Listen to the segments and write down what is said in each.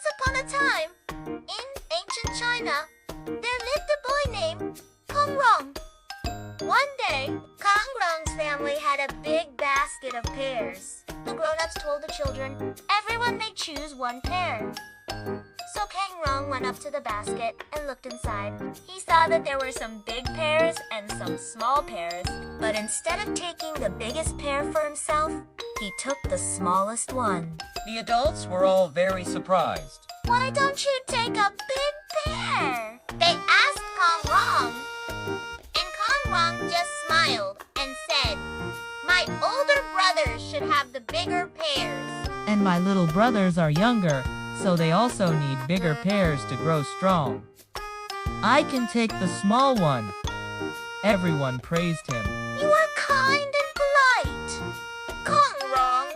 Once upon a time, in ancient China, there lived a boy named Kong Rong. One day, Kong Rong's family had a big basket of pears. The grown-ups told the children everyone may choose one pear. So Kong Rong went up to the basket and looked inside. He saw that there were some big pears and some small pears, but instead of taking the biggest pear for himself, he took the smallest one. The adults were all very surprised. "Why don't you take a big pear?" they asked Kong Rong. And Kong Rong just smiled and said, "My older brothers should have the bigger pears. And my little brothers are younger, so they also need bigger pears to grow strong. I can take the small one." Everyone praised him. You are kind and polite, Kong Rong.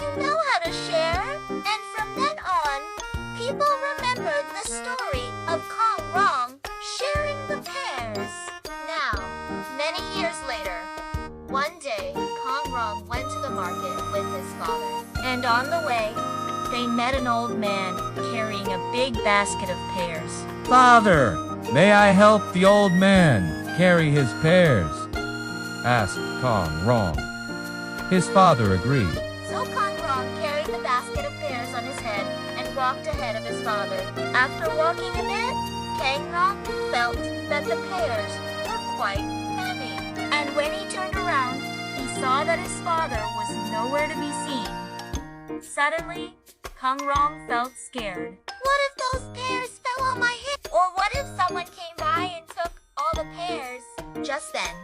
You know how to share." And from then on, people remembered the story of Kong Rong sharing the pears. Now, many years later, one day, Kong Rong went to the market with his father. And on the way, they met an old man carrying a big basket of pears. "Father, may I help the old man carry his pears?" asked Kong Rong. His father agreed. So Kong Rong carried the basket of pears on his head and walked ahead of his father. After walking a bit, Kong Rong felt that the pears were quite heavy. And when he turned around, he saw that his father was nowhere to be seen. Suddenly, Kong Rong felt scared. What if those pears fell on my head? Or what if someone came by and took all the pears? Just then,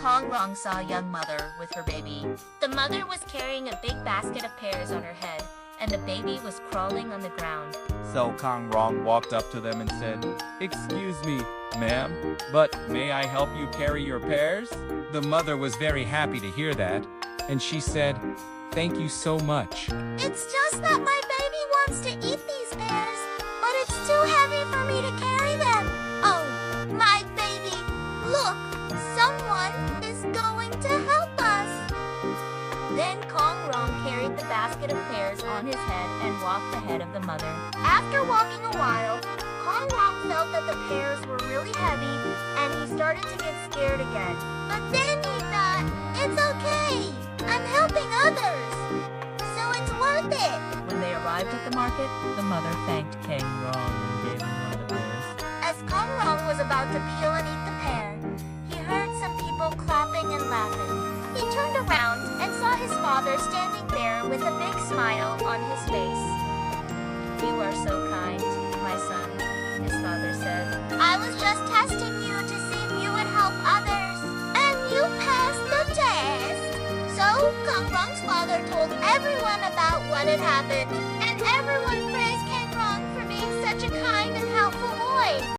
Kong Rong saw a young mother with her baby. The mother was carrying a big basket of pears on her head, and the baby was crawling on the ground. So Kong Rong walked up to them and said, "Excuse me, ma'am, but may I help you carry your pears?" The mother was very happy to hear that, and she said, "Thank you so much. It's just that my baby wants to eat these pears, but it's too heavy for me to carry them. Oh, my baby, look, someone is going to help us." Then Kong Rong carried the basket of pears on his head and walked ahead of the mother. After walking a while, Kong Rong felt that the pears were really heavy and he started to get scared again. But then he thought, "It's okay, I'm helping others, so it's worth it." When they arrived at the market, the mother thanked Kong Rong and gave him one of the pears. As Kong Rong was about to peel and eat the pear, he heard some people clapping and laughing. He turned around and saw his father standing there with a big smile on his face. "You are so kind, my son," his father said. "I was just testing you to see if you would help others, and you passed the test." So Kong Rong's father told everyone about what had happened, and everyone praised Kong Rong for being such a kind and helpful boy.